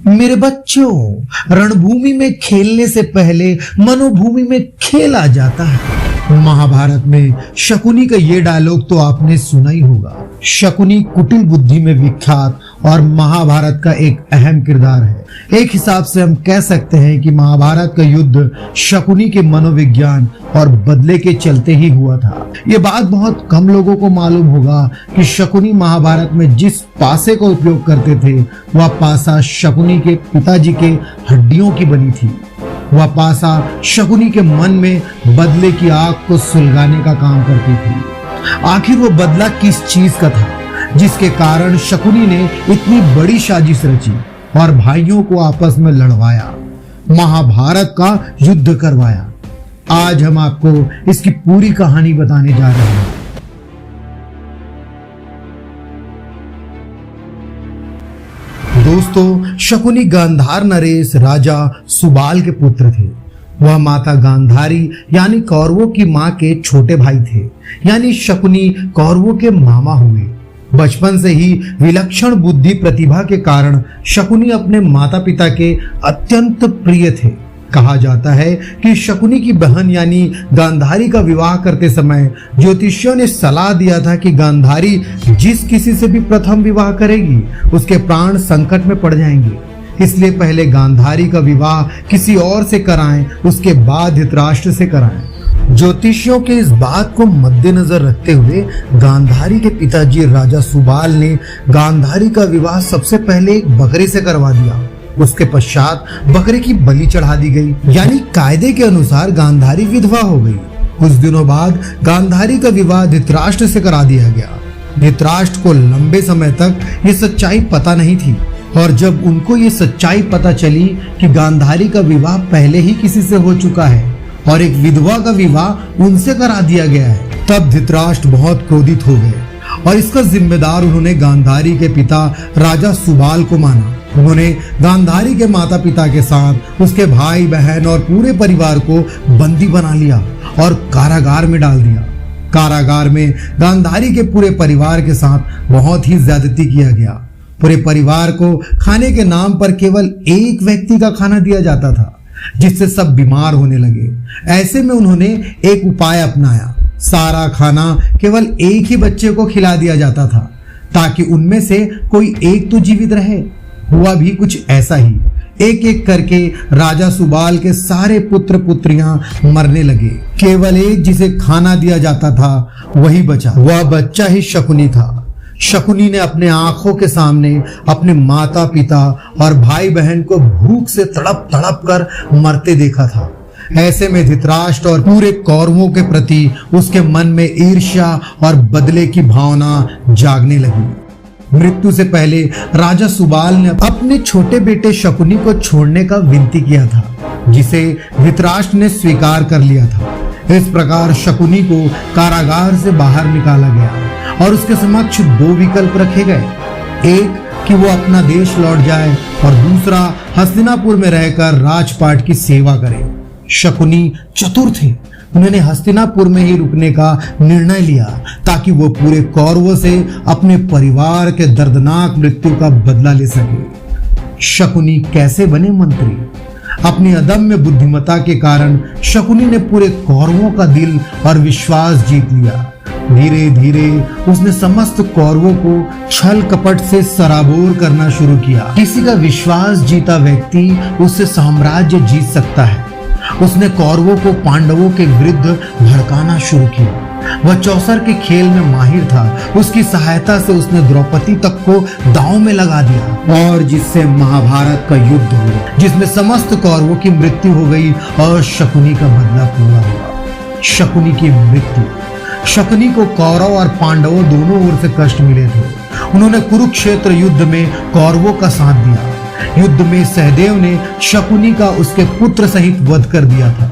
मेरे बच्चों, रणभूमि में खेलने से पहले मनोभूमि में खेला जाता है। महाभारत में शकुनी का ये डायलॉग तो आपने सुना ही होगा। शकुनी कुटिल बुद्धि में विख्यात और महाभारत का एक अहम किरदार है। एक हिसाब से हम कह सकते हैं कि महाभारत का युद्ध शकुनी के मनोविज्ञान और बदले के चलते ही हुआ था। ये बात बहुत कम लोगों को मालूम होगा कि शकुनी महाभारत में जिस पासे का उपयोग करते थे वह पासा शकुनी के पिताजी के हड्डियों की बनी थी। वह पासा शकुनी के मन में बदले की आग को सुलगाने का काम करती थी। आखिर वो बदला किस चीज का था जिसके कारण शकुनी ने इतनी बड़ी साजिश रची और भाइयों को आपस में लड़वाया, महाभारत का युद्ध करवाया। आज हम आपको इसकी पूरी कहानी बताने जा रहे हैं। दोस्तों, शकुनी गांधार नरेश राजा सुबाल के पुत्र थे। वह माता गांधारी यानी कौरवों की मां के छोटे भाई थे, यानी शकुनी कौरवों के मामा हुए। बचपन से ही विलक्षण बुद्धि प्रतिभा के कारण शकुनी अपने माता पिता के अत्यंत प्रिय थे। कहा जाता है कि शकुनी की बहन यानी गांधारी का विवाह करते समय ज्योतिषियों ने सलाह दिया था कि गांधारी जिस किसी से भी प्रथम विवाह करेगी उसके प्राण संकट में पड़ जाएंगे, इसलिए पहले गांधारी का विवाह किसी और से कराएं, उसके बाद धृतराष्ट्र से कराएं। ज्योतिषियों के इस बात को मद्देनजर रखते हुए गांधारी के पिताजी राजा सुबाल ने गांधारी का विवाह सबसे पहले एक बकरी से करवा दिया। उसके पश्चात बकरे की बलि चढ़ा दी गई, यानी कायदे के अनुसार गांधारी विधवा हो गई। कुछ दिनों बाद गांधारी का विवाह धृतराष्ट्र से करा दिया गया। धृतराष्ट्र को लंबे समय तक ये सच्चाई पता नहीं थी और जब उनको ये सच्चाई पता चली कि गांधारी का विवाह पहले ही किसी से हो चुका है और एक विधवा का विवाह उनसे करा दिया गया है, तब धृतराष्ट्र बहुत क्रोधित हो गए और इसका जिम्मेदार उन्होंने गांधारी के पिता राजा सुबाल को माना। उन्होंने गांधारी के माता पिता के साथ उसके भाई बहन और पूरे परिवार को बंदी बना लिया और कारागार में डाल दिया। कारागार में गांधारी के पूरे परिवार के साथ बहुत ही ज्यादती किया गया। पूरे परिवार को खाने के नाम पर केवल एक व्यक्ति का खाना दिया जाता था, जिससे सब बीमार होने लगे। ऐसे में उन्होंने एक उपाय अपनाया। सारा खाना केवल एक ही बच्चे को खिला दिया जाता था ताकि उनमें से कोई एक तो जीवित रहे। हुआ भी कुछ ऐसा ही। एक एक करके राजा सुबाल के सारे पुत्र पुत्रियां मरने लगे। केवल एक जिसे खाना दिया जाता था वही बचा। वह बच्चा ही शकुनी था। शकुनी ने अपने आंखों के सामने अपने माता पिता और भाई बहन को भूख से तड़प तड़प कर मरते देखा था। ऐसे में धृतराष्ट्र और पूरे कौरवों के प्रति उसके मन में ईर्ष्या और बदले की भावना जागने लगी। मृत्यु से पहले राजा सुबाल ने अपने छोटे बेटे शकुनी को छोड़ने का विनती किया था, जिसे धृतराष्ट्र ने स्वीकार कर लिया था। इस प्रकार शकुनी को कारागार से बाहर निकाला गया और उसके समक्ष दो विकल्प रखे गए। एक कि वो अपना देश लौट जाए और दूसरा हस्तिनापुर में रहकर राजपाट की सेवा करे। शकुनी चतुर थे। उन्होंने हस्तिनापुर में ही रुकने का निर्णय लिया ताकि वो पूरे कौरवों से अपने परिवार के दर्दनाक मृत्यु का बदला ले सके। शकुनी कैसे बने मंत्री? अपनी अदम्य बुद्धिमत्ता के कारण शकुनी ने पूरे कौरवों का दिल और विश्वास जीत लिया। धीरे धीरे उसने समस्त कौरवों को छल कपट से सराबोर करना शुरू किया। किसी का विश्वास जीता व्यक्ति उससे साम्राज्य जीत सकता है। उसने कौरवों को पांडवों के विरुद्ध भड़काना शुरू किया। वह चौसर के खेल में माहिर था। उसकी सहायता से उसने द्रौपदी तक को दांव में लगा दिया और जिससे महाभारत का युद्ध हुआ, जिसमें समस्त कौरवों की मृत्यु हो गई और शकुनी का बदला पूरा हुआ। शकुनी की मृत्यु। शकुनी को कौरव और पांडवों दोनों ओर से कष्ट मिले थे। उन्होंने कुरुक्षेत्र युद्ध में कौरवों का साथ दिया। युद्ध में सहदेव ने शकुनी का उसके पुत्र सहित वध कर दिया था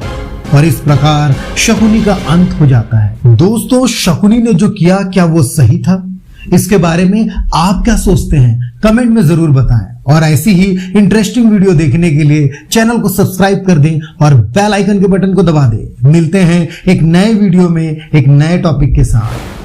और इस प्रकार शकुनी का अंत हो जाता है। दोस्तों, शकुनी ने जो किया क्या वो सही था? इसके बारे में आप क्या सोचते हैं? कमेंट में जरूर बताएं और ऐसी ही इंटरेस्टिंग वीडियो देखने के लिए चैनल को सब्सक्राइब कर दें और बेल आइकन के बटन को दबा दें। मिलते हैं एक नए वीडियो में एक नए टॉपिक के साथ।